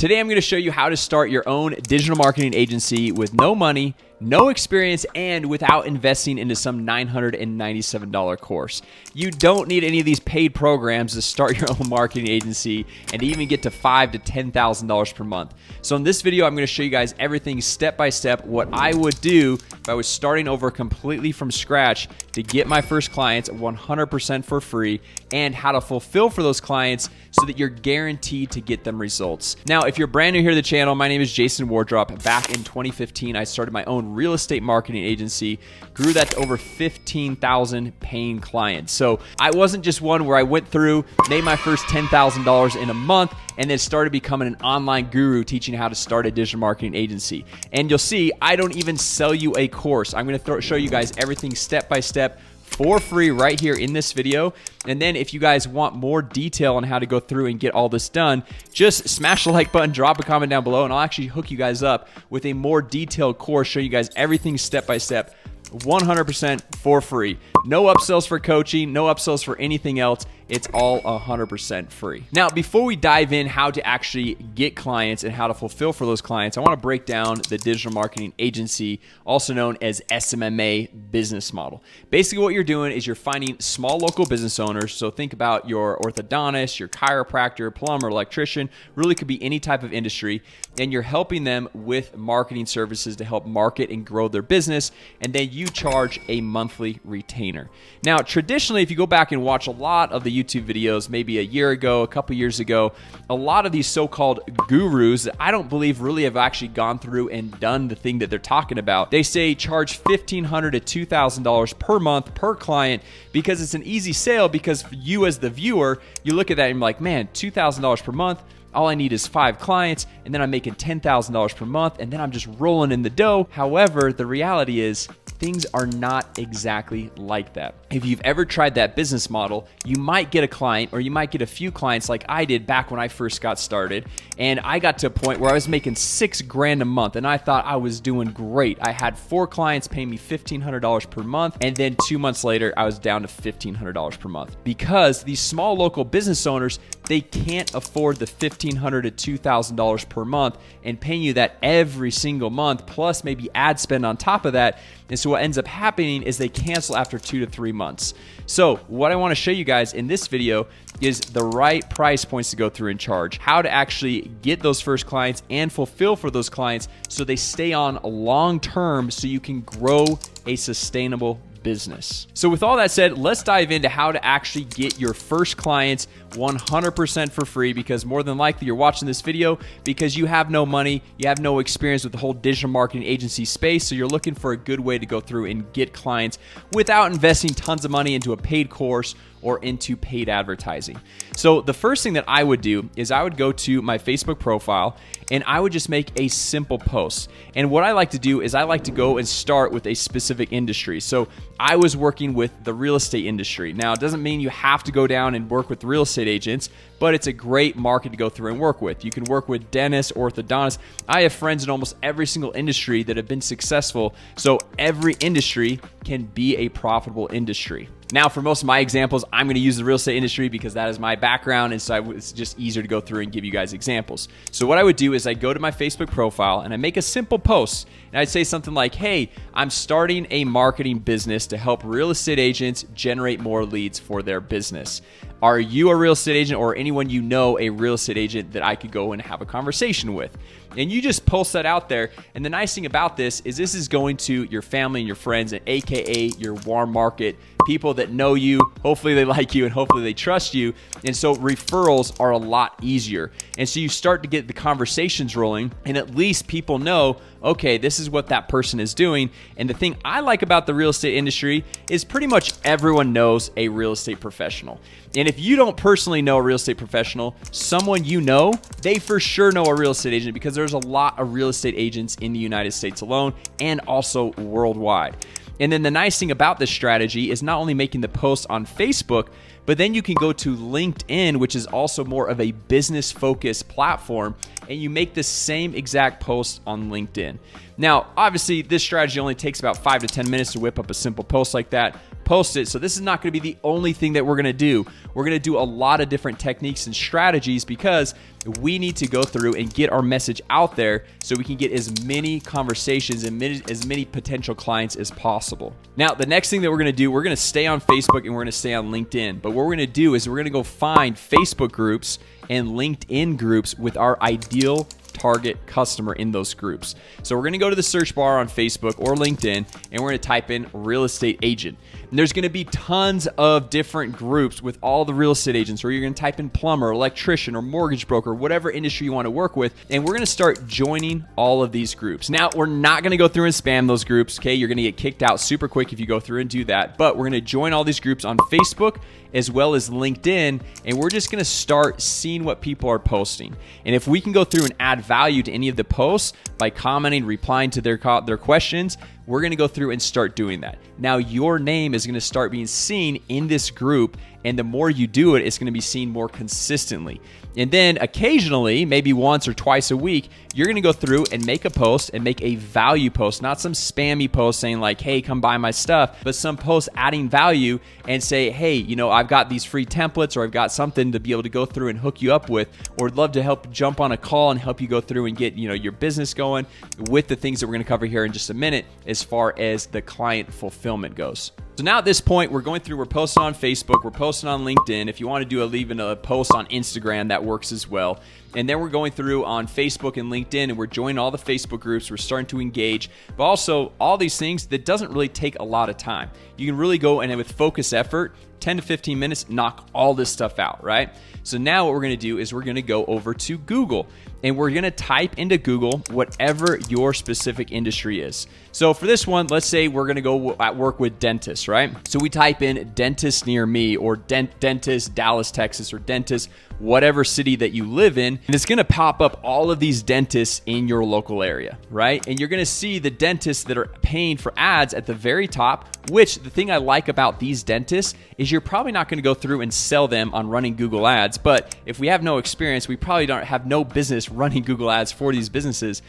Today, I'm going to show you how to start your own digital marketing agency with no money, no experience, and without investing into some $997 course. You don't need any of these paid programs to start your own marketing agency and to even get to $5,000 to $10,000 per month. So in this video, I'm going to show you guys everything step by step, what I would do if I was starting over completely from scratch to get my first clients 100% for free, and how to fulfill for those clients so that you're guaranteed to get them results. Now, if you're brand new here to the channel, my name is Jason Wardrop. Back in 2015, I started my own real estate marketing agency, grew that to over 15,000 paying clients. So I wasn't just one where I went through, made my first $10,000 in a month, and then started becoming an online guru teaching how to start a digital marketing agency. And you'll see, I don't even sell you a course. I'm going to show you guys everything step by step for free right here in this video. And then if you guys want more detail on how to go through and get all this done, just smash the like button, drop a comment down below, and I'll actually hook you guys up with a more detailed course, show you guys everything step by step, 100% for free. No upsells for coaching, no upsells for anything else. It's all 100% free. Now, before we dive in how to actually get clients and how to fulfill for those clients, I want to break down the digital marketing agency, also known as SMMA business model. Basically, what you're doing is you're finding small local business owners. So think about your orthodontist, your chiropractor, plumber, electrician, really could be any type of industry, and you're helping them with marketing services to help market and grow their business, and then you charge a monthly retainer. Now, traditionally, if you go back and watch a lot of the YouTube videos, maybe a year ago, a couple years ago, a lot of these so-called gurus that I don't believe really have actually gone through and done the thing that they're talking about. They say charge $1,500 to $2,000 per month per client because it's an easy sale, because for you as the viewer, you look at that and you're like, man, $2,000 per month, all I need is 5 clients, and then I'm making $10,000 per month, and then I'm just rolling in the dough. However, the reality is things are not exactly like that. If you've ever tried that business model, you might get a client, or you might get a few clients like I did back when I first got started. And I got to a point where I was making $6,000 a month, and I thought I was doing great. I had 4 clients paying me $1,500 per month, and then 2 months later, I was down to $1,500 per month. Because these small local business owners, they can't afford the $1,500 to $2,000 per month and paying you that every single month, plus maybe ad spend on top of that. And so what ends up happening is they cancel after 2 to 3 months. So what I want to show you guys in this video is the right price points to go through and charge, how to actually get those first clients and fulfill for those clients so they stay on long term, so you can grow a sustainable business. So with all that said, let's dive into how to actually get your first clients 100% for free, because more than likely you're watching this video because you have no money, you have no experience with the whole digital marketing agency space, so you're looking for a good way to go through and get clients without investing tons of money into a paid course or into paid advertising. So the first thing that I would do is I would go to my Facebook profile and I would just make a simple post. And what I like to do is I like to go and start with a specific industry. So I was working with the real estate industry. Now, it doesn't mean you have to go down and work with real estate agents, but it's a great market to go through and work with. You can work with dentists, orthodontists. I have friends in almost every single industry that have been successful. So every industry can be a profitable industry. Now, for most of my examples, I'm going to use the real estate industry because that is my background, and so it's just easier to go through and give you guys examples. So what I would do is I go to my Facebook profile and I make a simple post, and I'd say something like, hey, I'm starting a marketing business to help real estate agents generate more leads for their business. Are you a real estate agent, or anyone you know a real estate agent that I could go and have a conversation with? And you just post that out there. And the nice thing about this is going to your family and your friends, and AKA your warm market, people that know you, hopefully they like you, and hopefully they trust you. And so referrals are a lot easier. And so you start to get the conversations rolling, and at least people know, okay, this is what that person is doing. And the thing I like about the real estate industry is pretty much everyone knows a real estate professional. And if you don't personally know a real estate professional, someone you know, they for sure know a real estate agent, because there's a lot of real estate agents in the United States alone and also worldwide. And then the nice thing about this strategy is not only making the post on Facebook, but then you can go to LinkedIn, which is also more of a business-focused platform, and you make the same exact post on LinkedIn. Now, obviously, this strategy only takes about 5 to 10 minutes to whip up a simple post like that. post it. So this is not going to be the only thing that we're going to do. We're going to do a lot of different techniques and strategies because we need to go through and get our message out there so we can get as many conversations and as many potential clients as possible. Now, the next thing that we're going to do, we're going to stay on Facebook and we're going to stay on LinkedIn. But what we're going to do is we're going to go find Facebook groups and LinkedIn groups with our ideal target customer in those groups. So we're going to go to the search bar on Facebook or LinkedIn and we're going to type in real estate agent. And there's going to be tons of different groups with all the real estate agents, or you're going to type in plumber, electrician, or mortgage broker, whatever industry you want to work with. And we're going to start joining all of these groups. Now, we're not going to go through and spam those groups. Okay. You're going to get kicked out super quick if you go through and do that, but we're going to join all these groups on Facebook as well as LinkedIn. And we're just going to start seeing what people are posting. And if we can go through and add value to any of the posts by commenting, replying to their questions, we're going to go through and start doing that. Now, your name is going to start being seen in this group, and the more you do it, it's going to be seen more consistently. And then occasionally, maybe once or twice a week, you're going to go through and make a post and make a value post, not some spammy post saying like, hey, come buy my stuff, but some post adding value and say, hey, you know, I've got these free templates, or I've got something to be able to go through and hook you up with, or I'd love to help jump on a call and help you go through and get, you know, your business going with the things that we're going to cover here in just a minute as far as the client fulfillment goes. So now at this point, we're posting on Facebook, we're posting on LinkedIn. If you want to do even a post on Instagram, that works as well. And then we're going through on Facebook and LinkedIn, and we're joining all the Facebook groups. We're starting to engage, but also all these things that doesn't really take a lot of time. You can really go and with focus effort, 10 to 15 minutes, knock all this stuff out, right? So now what we're going to do is we're going to go over to Google, and we're going to type into Google whatever your specific industry is. So for this one, let's say we're going to go at work with dentists, right? So we type in dentist near me, or dentist Dallas, Texas, or dentist whatever city that you live in, and it's going to pop up all of these dentists in your local area, right? And you're going to see the dentists that are paying for ads at the very top, which the thing I like about these dentists is you're probably not going to go through and sell them on running Google ads, but if we have no experience, we probably don't have no business running Google ads for these businesses.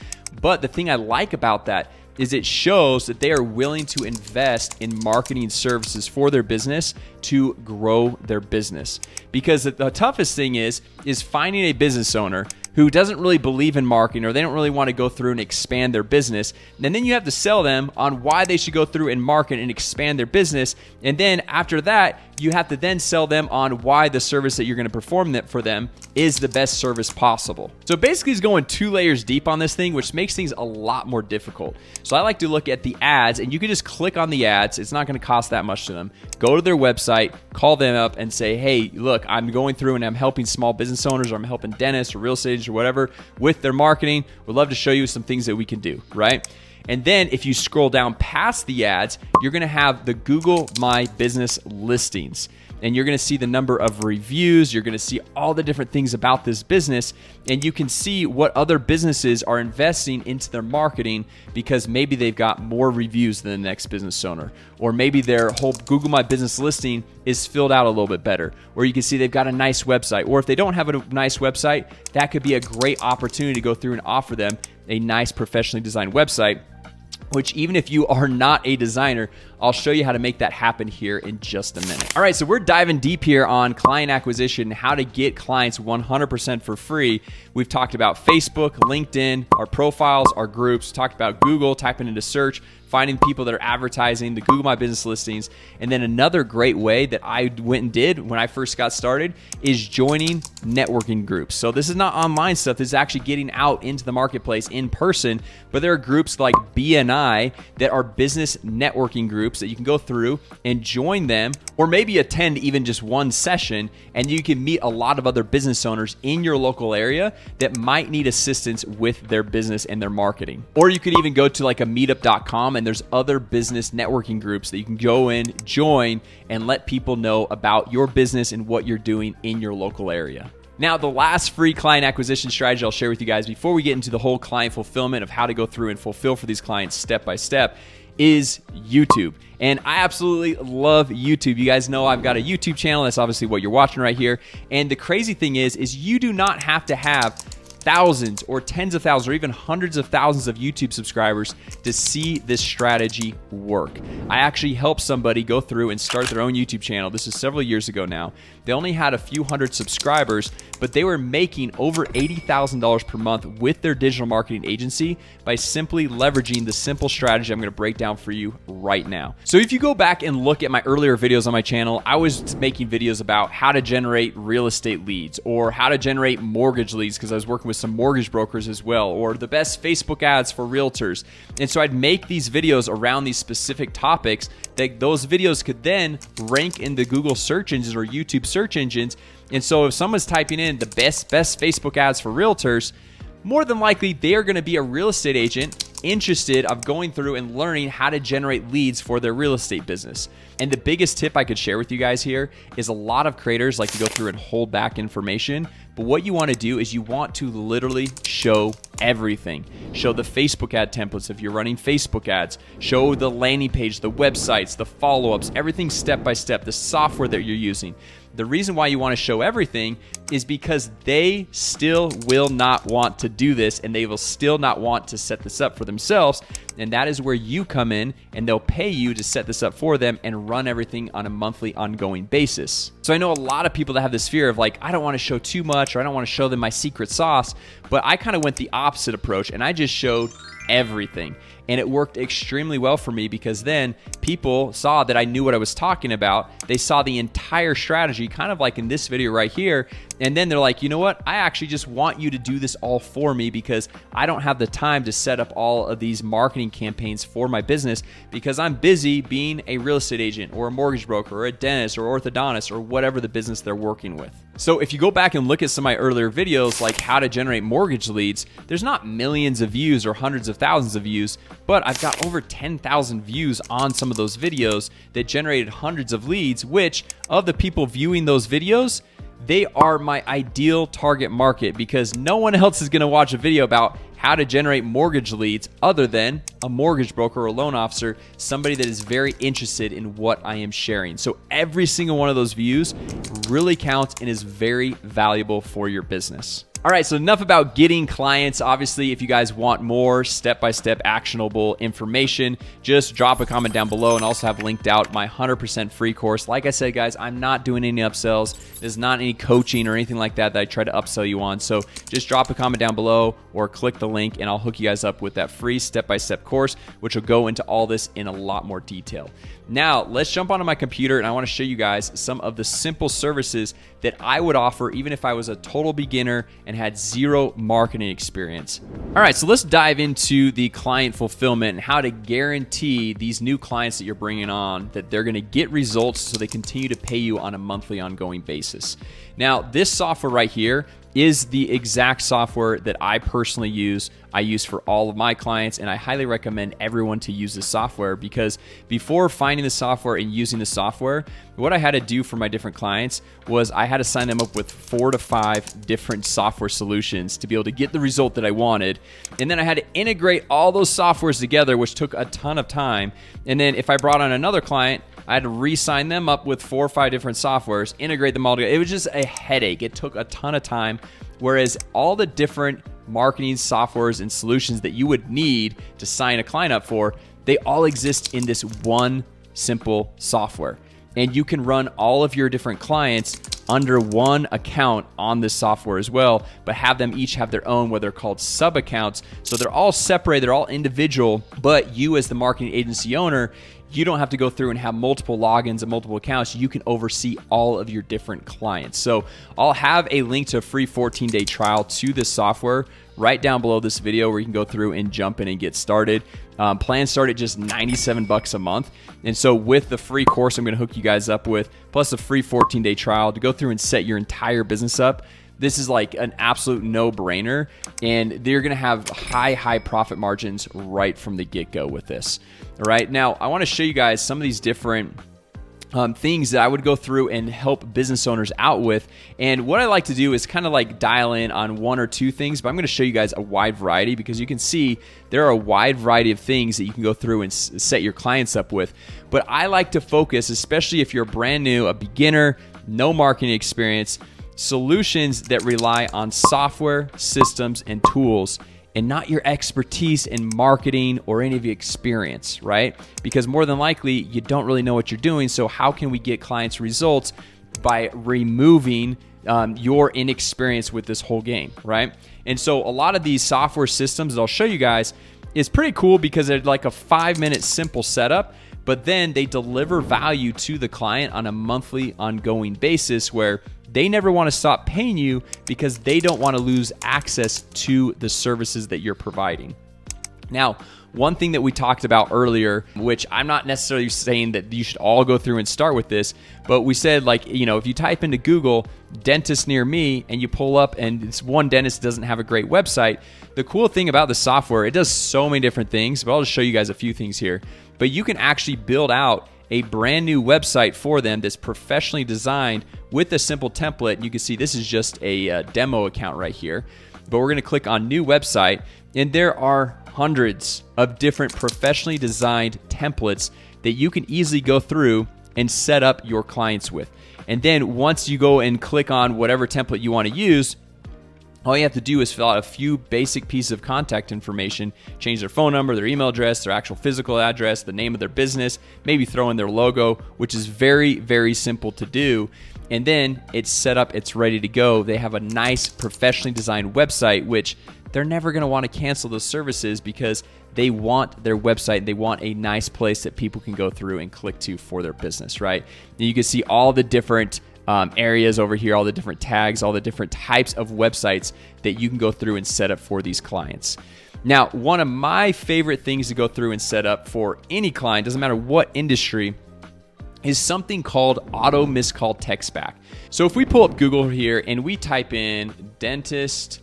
But the thing I like about that is it shows that they are willing to invest in marketing services for their business to grow their business. Because the toughest thing is finding a business owner who doesn't really believe in marketing, or they don't really want to go through and expand their business. And then you have to sell them on why they should go through and market and expand their business. And then after that, you have to then sell them on why the service that you're going to perform for them is the best service possible. So basically, it's going 2 layers deep on this thing, which makes things a lot more difficult. So I like to look at the ads, and you can just click on the ads. It's not going to cost that much to them. Go to their website, call them up and say, hey, look, I'm going through and I'm helping small business owners, or I'm helping dentists or real estate agents or whatever with their marketing. We'd love to show you some things that we can do, right? And then if you scroll down past the ads, you're going to have the Google My Business listings. And you're going to see the number of reviews. You're going to see all the different things about this business. And you can see what other businesses are investing into their marketing because maybe they've got more reviews than the next business owner. Or maybe their whole Google My Business listing is filled out a little bit better. Or you can see they've got a nice website. Or if they don't have a nice website, that could be a great opportunity to go through and offer them a nice professionally designed website, which even if you are not a designer, I'll show you how to make that happen here in just a minute. All right, so we're diving deep here on client acquisition, how to get clients 100% for free. We've talked about Facebook, LinkedIn, our profiles, our groups, talked about Google, typing into search, finding people that are advertising, the Google My Business listings. And then another great way that I went and did when I first got started is joining networking groups. So this is not online stuff. This is actually getting out into the marketplace in person. But there are groups like BNI that are business networking groups that you can go through and join them, or maybe attend even just one session, and you can meet a lot of other business owners in your local area that might need assistance with their business and their marketing. Or you could even go to like a meetup.com, and there's other business networking groups that you can go in, join, and let people know about your business and what you're doing in your local area. Now, the last free client acquisition strategy I'll share with you guys before we get into the whole client fulfillment of how to go through and fulfill for these clients step by step is YouTube. And I absolutely love YouTube. You guys know I've got a YouTube channel. That's obviously what you're watching right here. And the crazy thing is you do not have to have thousands or tens of thousands or even hundreds of thousands of YouTube subscribers to see this strategy work. I actually helped somebody go through and start their own YouTube channel. This is several years ago now. They only had a few hundred subscribers, but they were making over $80,000 per month with their digital marketing agency by simply leveraging the simple strategy I'm going to break down for you right now. So if you go back and look at my earlier videos on my channel, I was making videos about how to generate real estate leads or how to generate mortgage leads, because I was working with some mortgage brokers as well, or the best Facebook ads for realtors. And so I'd make these videos around these specific topics that those videos could then rank in the Google search engines or YouTube search engines. And so if someone's typing in the best Facebook ads for realtors, more than likely they are going to be a real estate agent interested of going through and learning how to generate leads for their real estate business. And the biggest tip I could share with you guys here is a lot of creators like to go through and hold back information. But what you want to do is you want to literally show everything. Show the Facebook ad templates if you're running Facebook ads. Show the landing page, the websites, the follow-ups, everything step by step, the software that you're using. The reason why you want to show everything is because they still will not want to do this, and they will still not want to set this up for themselves. And that is where you come in, and they'll pay you to set this up for them and run everything on a monthly ongoing basis. So I know a lot of people that have this fear of like, I don't want to show too much, or I don't want to show them my secret sauce, but I kind of went the opposite approach, and I just showed everything. And it worked extremely well for me because then people saw that I knew what I was talking about. They saw the entire strategy, kind of like in this video right here. And then they're like, you know what? I actually just want you to do this all for me because I don't have the time to set up all of these marketing campaigns for my business because I'm busy being a real estate agent or a mortgage broker or a dentist or orthodontist or whatever the business they're working with. So if you go back and look at some of my earlier videos, like how to generate mortgage leads, there's not millions of views or hundreds of thousands of views, but I've got over 10,000 views on some of those videos that generated hundreds of leads, which of the people viewing those videos, they are my ideal target market because no one else is going to watch a video about how to generate mortgage leads other than a mortgage broker or a loan officer, somebody that is very interested in what I am sharing. So every single one of those views really counts and is very valuable for your business. All right, so enough about getting clients. Obviously, if you guys want more step-by-step actionable information, just drop a comment down below and also have linked out my 100% free course. Like I said, guys, I'm not doing any upsells. There's not any coaching or anything like that I try to upsell you on. So just drop a comment down below or click the link and I'll hook you guys up with that free step-by-step course, which will go into all this in a lot more detail. Now, let's jump onto my computer and I want to show you guys some of the simple services that I would offer even if I was a total beginner and had zero marketing experience. All right, so let's dive into the client fulfillment and how to guarantee these new clients that you're bringing on that they're going to get results so they continue to pay you on a monthly ongoing basis. Now, this software right here is the exact software that I personally use. I use for all of my clients, and I highly recommend everyone to use this software because before finding the software and using the software, what I had to do for my different clients was I had to sign them up with 4 to 5 different software solutions to be able to get the result that I wanted. And then I had to integrate all those softwares together, which took a ton of time. And then if I brought on another client, I had to re-sign them up with 4 or 5 different softwares, integrate them all together. It was just a headache. It took a ton of time. Whereas all the different marketing softwares and solutions that you would need to sign a client up for, they all exist in this one simple software. And you can run all of your different clients under one account on this software as well, but have them each have their own, what they're called sub accounts. So they're all separated, they're all individual, but you as the marketing agency owner, you don't have to go through and have multiple logins and multiple accounts. You can oversee all of your different clients. So I'll have a link to a free 14-day trial to this software right down below this video where you can go through and jump in and get started. Plans start at just $97 a month. And so with the free course I'm going to hook you guys up with, plus a free 14-day trial to go through and set your entire business up, this is like an absolute no-brainer, and they're going to have high profit margins right from the get-go with this. All right, now I want to show you guys some of these different things that I would go through and help business owners out with. And what I like to do is kind of like dial in on 1 or 2 things, but I'm going to show you guys a wide variety because you can see there are a wide variety of things that you can go through and set your clients up with. But I like to focus, especially if you're brand new, a beginner, no marketing experience, solutions that rely on software, systems, and tools, and not your expertise in marketing or any of your experience, right? Because more than likely, you don't really know what you're doing. So how can we get clients results by removing your inexperience with this whole game, right? And so a lot of these software systems that I'll show you guys is pretty cool because they're like a 5-minute simple setup, but then they deliver value to the client on a monthly ongoing basis where they never want to stop paying you because they don't want to lose access to the services that you're providing. Now, one thing that we talked about earlier, which I'm not necessarily saying that you should all go through and start with this, but we said, like, you know, if you type into Google dentist near me and you pull up and it's one dentist doesn't have a great website, the cool thing about the software, it does so many different things, but I'll just show you guys a few things here. But you can actually build out a brand new website for them that's professionally designed with a simple template. And you can see this is just a demo account right here. But we're going to click on new website, and there are hundreds of different professionally designed templates that you can easily go through and set up your clients with. And then once you go and click on whatever template you want to use, all you have to do is fill out a few basic pieces of contact information, change their phone number, their email address, their actual physical address, the name of their business, maybe throw in their logo, which is very, very simple to do. And then it's set up, it's ready to go. They have a nice professionally designed website, which they're never going to want to cancel those services because they want their website, they want a nice place that people can go through and click to for their business, right? And you can see all the different areas over here, all the different tags, all the different types of websites that you can go through and set up for these clients. Now, one of my favorite things to go through and set up for any client, doesn't matter what industry, is something called auto missed call text back. So if we pull up Google here and we type in dentist,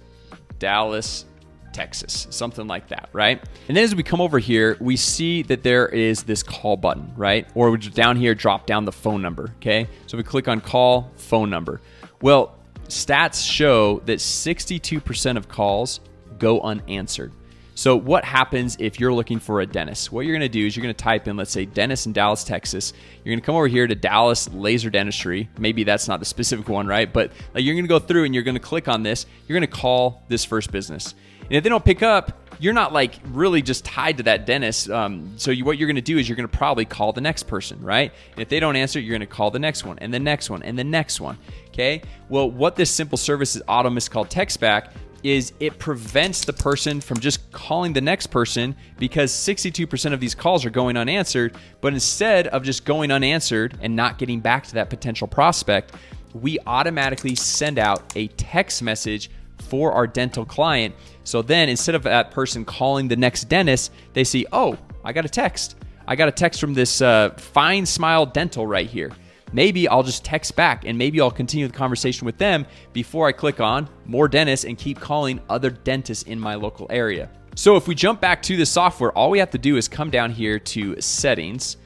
Dallas, Texas, something like that, right? And then as we come over here, we see that there is this call button, right? Or we down here, drop down the phone number, okay? So we click on call phone number. Well, stats show that 62% of calls go unanswered. So what happens if you're looking for a dentist? What you're going to do is you're going to type in, let's say, dentist in Dallas, Texas. You're going to come over here to Dallas Laser Dentistry. Maybe that's not the specific one, right? But like, you're going to go through and you're going to click on this. You're going to call this first business. And if they don't pick up, you're not like really just tied to that dentist. What you're going to do is you're going to probably call the next person, right? And if they don't answer, you're going to call the next one and the next one and the next one, okay? Well, what this simple service is auto missed call text back is it prevents the person from just calling the next person because 62% of these calls are going unanswered. But instead of just going unanswered and not getting back to that potential prospect, we automatically send out a text message for our dental client. So then instead of that person calling the next dentist, they see, oh, I got a text. I got a text from this Fine Smile Dental right here. Maybe I'll just text back and maybe I'll continue the conversation with them before I click on more dentists and keep calling other dentists in my local area. So if we jump back to the software, all we have to do is come down here to settings,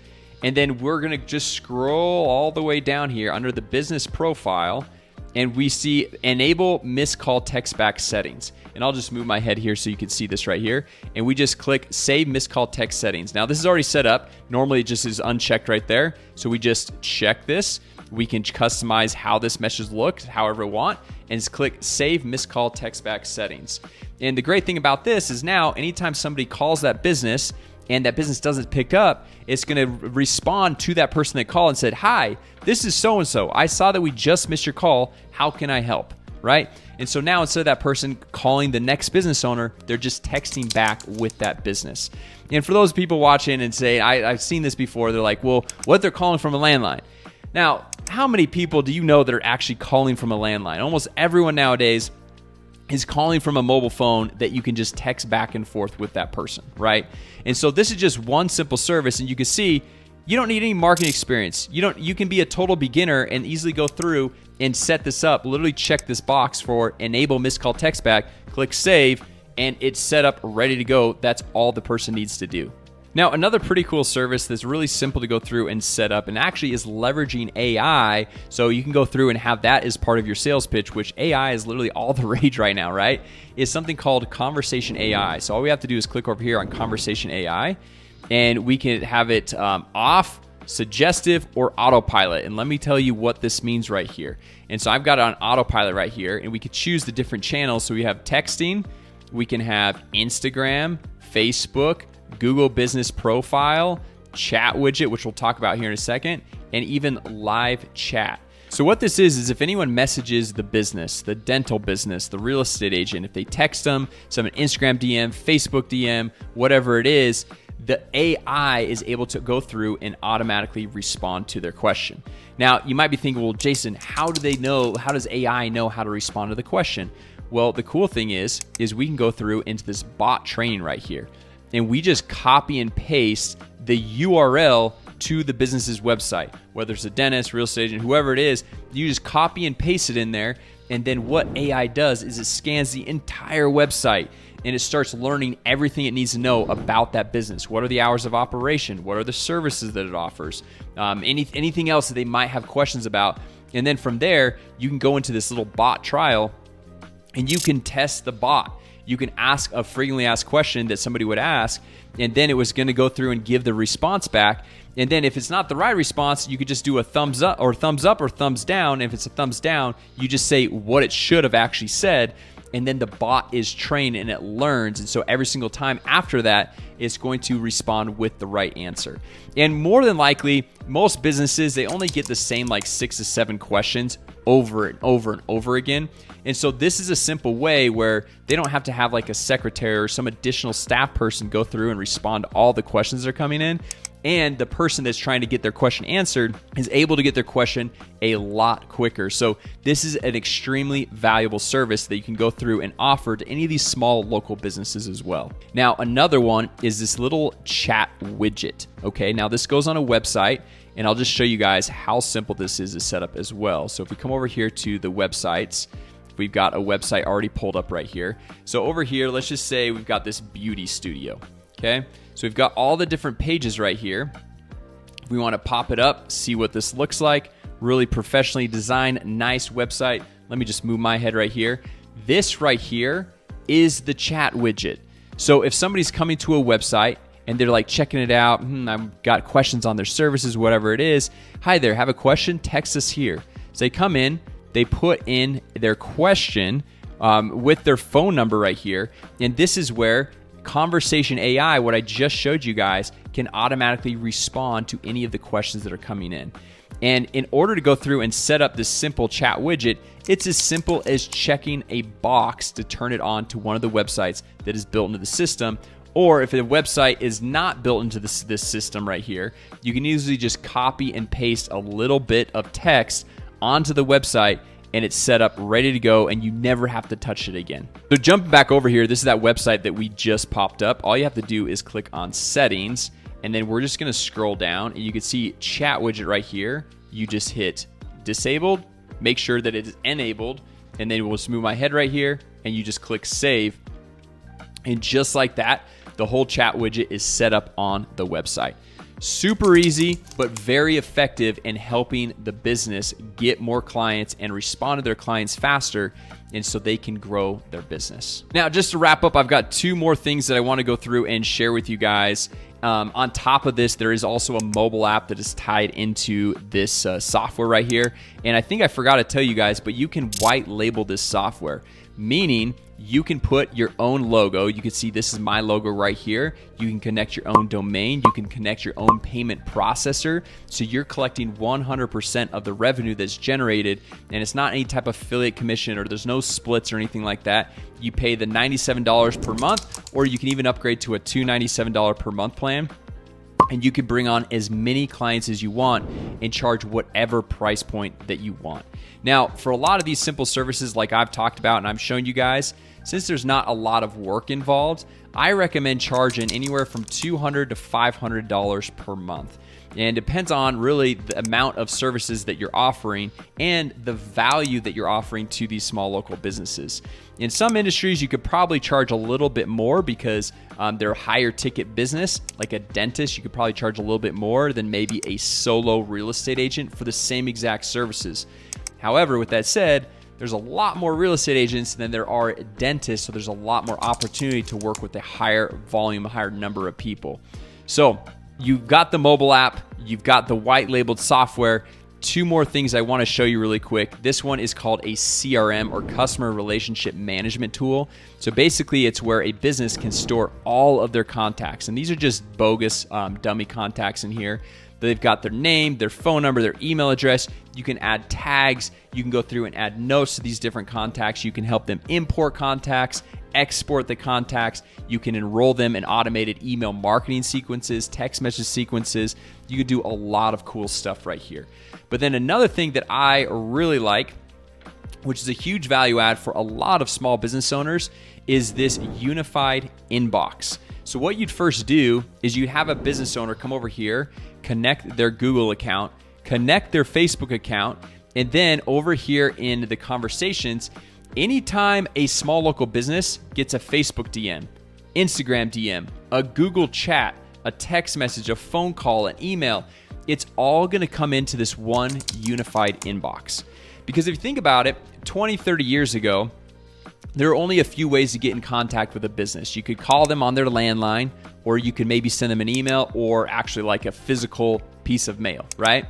and then we're going to just scroll all the way down here under the business profile, and we see enable missed call text back settings. And I'll just move my head here so you can see this right here. And we just click save missed call text settings. Now this is already set up. Normally it just is unchecked right there. So we just check this. We can customize how this message looks, however we want, and just click save missed call text back settings. And the great thing about this is now anytime somebody calls that business and that business doesn't pick up, it's going to respond to that person that called and said, hi, this is so-and-so. I saw that we just missed your call. How can I help? Right? And so now instead of that person calling the next business owner, they're just texting back with that business. And for those people watching and say, I've seen this before, they're like, well, what if they're calling from a landline? Now, how many people do you know that are actually calling from a landline? Almost everyone nowadays is calling from a mobile phone that you can just text back and forth with that person, right? And so this is just one simple service, and you can see you don't need any marketing experience. You can be a total beginner and easily go through and set this up. Literally check this box for enable missed call text back, click save, and it's set up, ready to go. That's all the person needs to do. Now, another pretty cool service that's really simple to go through and set up and actually is leveraging AI. So you can go through and have that as part of your sales pitch, which AI is literally all the rage right now, right? Is something called Conversation AI. So all we have to do is click over here on Conversation AI, and we can have it off suggestive, or autopilot. And let me tell you what this means right here. And so I've got it on autopilot right here, and we could choose the different channels. So we have texting, we can have Instagram, Facebook, Google Business Profile, chat widget, which we'll talk about here in a second, and even live chat. So what this is if anyone messages the business, the dental business, the real estate agent, if they text them, some Instagram DM, Facebook DM, whatever it is, the AI is able to go through and automatically respond to their question. Now, you might be thinking, well, Jason, how does AI know how to respond to the question? Well, the cool thing is we can go through into this bot training right here, and we just copy and paste the URL to the business's website, whether it's a dentist, real estate agent, whoever it is. You just copy and paste it in there, and then what AI does is it scans the entire website, and it starts learning everything it needs to know about that business. What are the hours of operation? What are the services that it offers? Anything else that they might have questions about. And then from there, you can go into this little bot trial, and you can test the bot. You can ask a frequently asked question that somebody would ask, and then it was going to go through and give the response back. And then if it's not the right response, you could just do a thumbs up or thumbs down. And if it's a thumbs down, you just say what it should have actually said. And then the bot is trained and it learns. And so every single time after that, it's going to respond with the right answer. And more than likely, most businesses, they only get the same like 6 to 7 questions over and over and over again. And so this is a simple way where they don't have to have like a secretary or some additional staff person go through and respond to all the questions that are coming in. And the person that's trying to get their question answered is able to get their question a lot quicker. So this is an extremely valuable service that you can go through and offer to any of these small local businesses as well. Now, another one is this little chat widget. Okay, now this goes on a website, and I'll just show you guys how simple this is to set up as well. So if we come over here to the websites, we've got a website already pulled up right here. So over here, let's just say we've got this beauty studio. Okay, so we've got all the different pages right here. If we want to pop it up, see what this looks like. Really professionally designed, nice website. Let me just move my head right here. This right here is the chat widget. So if somebody's coming to a website and they're like checking it out, I've got questions on their services, whatever it is. Hi there, have a question? Text us here. So they come in, they put in their question with their phone number right here, and this is where Conversation AI, what I just showed you guys, can automatically respond to any of the questions that are coming in. And in order to go through and set up this simple chat widget, it's as simple as checking a box to turn it on to one of the websites that is built into the system. Or if a website is not built into this system right here, you can easily just copy and paste a little bit of text onto the website, and it's set up, ready to go, and you never have to touch it again. So jumping back over here, this is that website that we just popped up. All you have to do is click on settings, and then we're just gonna scroll down, and you can see chat widget right here. You just hit disabled, make sure that it is enabled, and then we'll just move my head right here, and you just click save. And just like that, the whole chat widget is set up on the website. Super easy, but very effective in helping the business get more clients and respond to their clients faster, and so they can grow their business. Now, just to wrap up, I've got 2 more things that I want to go through and share with you guys. On top of this, there is also a mobile app that is tied into this software right here. And I think I forgot to tell you guys, but you can white label this software, meaning you can put your own logo. You can see this is my logo right here. You can connect your own domain. You can connect your own payment processor. So you're collecting 100% of the revenue that's generated, and it's not any type of affiliate commission, or there's no splits or anything like that. You pay the $97 per month, or you can even upgrade to a $297 per month plan. And you can bring on as many clients as you want and charge whatever price point that you want. Now, for a lot of these simple services like I've talked about and I'm showing you guys, since there's not a lot of work involved, I recommend charging anywhere from $200 to $500 per month. And it depends on really the amount of services that you're offering and the value that you're offering to these small local businesses. In some industries, you could probably charge a little bit more because they're a higher ticket business. Like a dentist, you could probably charge a little bit more than maybe a solo real estate agent for the same exact services. However, with that said, there's a lot more real estate agents than there are dentists, so there's a lot more opportunity to work with a higher volume, a higher number of people. So you've got the mobile app, you've got the white labeled software. Two more things I want to show you really quick. This one is called a CRM, or customer relationship management tool. So basically it's where a business can store all of their contacts. And these are just bogus dummy contacts in here. They've got their name, their phone number, their email address. You can add tags. You can go through and add notes to these different contacts. You can help them import contacts, export the contacts. You can enroll them in automated email marketing sequences, text message sequences. You can do a lot of cool stuff right here. But then another thing that I really like, which is a huge value add for a lot of small business owners, is this Unified Inbox. So what you'd first do is you'd have a business owner come over here, connect their Google account, connect their Facebook account, and then over here in the conversations, anytime a small local business gets a Facebook DM, Instagram DM, a Google chat, a text message, a phone call, an email, it's all going to come into this one unified inbox. Because if you think about it, 20, 30 years ago, there are only a few ways to get in contact with a business. You could call them on their landline, or you could maybe send them an email, or actually like a physical piece of mail, right?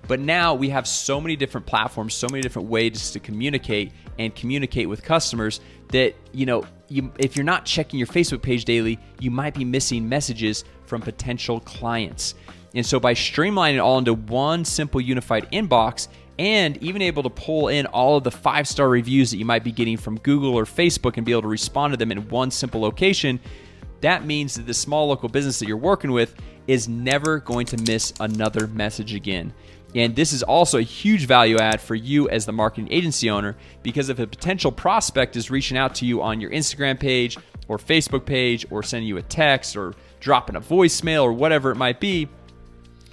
But now we have so many different platforms, so many different ways to communicate and communicate with customers that, if you're not checking your Facebook page daily, you might be missing messages from potential clients. And so by streamlining it all into one simple unified inbox, and even able to pull in all of the 5-star reviews that you might be getting from Google or Facebook and be able to respond to them in one simple location, that means that the small local business that you're working with is never going to miss another message again. And this is also a huge value add for you as the marketing agency owner, because if a potential prospect is reaching out to you on your Instagram page or Facebook page, or sending you a text or dropping a voicemail or whatever it might be,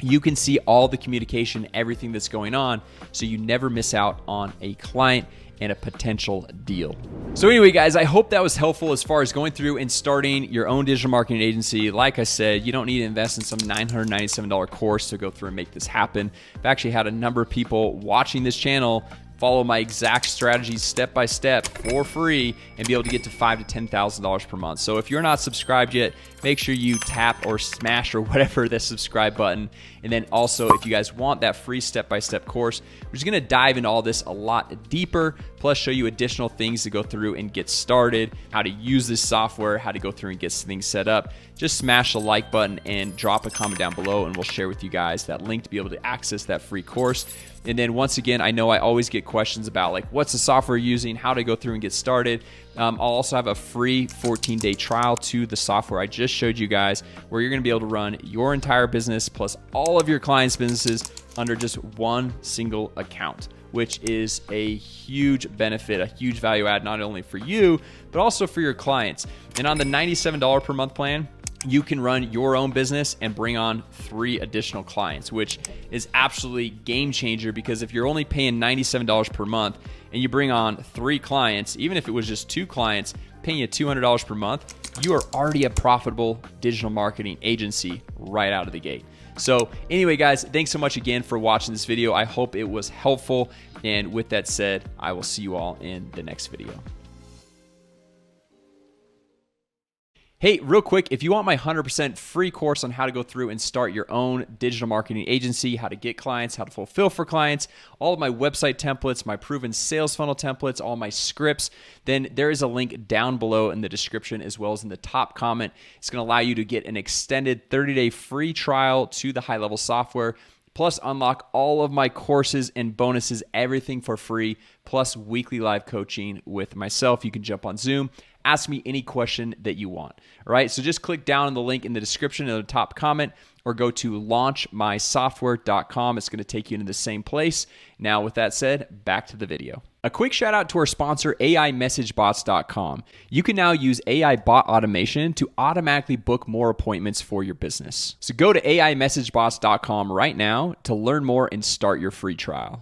you can see all the communication, everything that's going on, so you never miss out on a client and a potential deal. So anyway, guys, I hope that was helpful as far as going through and starting your own digital marketing agency. Like I said, you don't need to invest in some $997 course to go through and make this happen. I've actually had a number of people watching this channel follow my exact strategies step by step for free and be able to get to $5,000 to $10,000 per month. So if you're not subscribed yet, make sure you tap or smash or whatever the subscribe button. And then also, if you guys want that free step-by-step course, we're just going to dive into all this a lot deeper, plus show you additional things to go through and get started, how to use this software, how to go through and get things set up. Just smash the like button and drop a comment down below, and we'll share with you guys that link to be able to access that free course. And then once again, I know I always get questions about like, what's the software you're using, how to go through and get started. I'll also have a free 14-day trial to the software I just showed you guys, where you're going to be able to run your entire business plus all of your clients' businesses under just one single account, which is a huge benefit, a huge value add, not only for you, but also for your clients. And on the $97 per month plan, you can run your own business and bring on 3 additional clients, which is absolutely game changer, because if you're only paying $97 per month and you bring on 3 clients, even if it was just 2 clients paying you $200 per month, you are already a profitable digital marketing agency right out of the gate. So anyway, guys, thanks so much again for watching this video. I hope it was helpful. And with that said, I will see you all in the next video. Hey, real quick, if you want my 100% free course on how to go through and start your own digital marketing agency, how to get clients, how to fulfill for clients, all of my website templates, my proven sales funnel templates, all my scripts, then there is a link down below in the description as well as in the top comment. It's going to allow you to get an extended 30-day free trial to the high-level software, plus unlock all of my courses and bonuses, everything for free, plus weekly live coaching with myself. You can jump on Zoom, ask me any question that you want. All right, so just click down on the link in the description in the top comment, or go to launchmysoftware.com. It's going to take you into the same place. Now, with that said, back to the video. A quick shout out to our sponsor, AIMessageBots.com. You can now use AI bot automation to automatically book more appointments for your business. So go to AIMessageBots.com right now to learn more and start your free trial.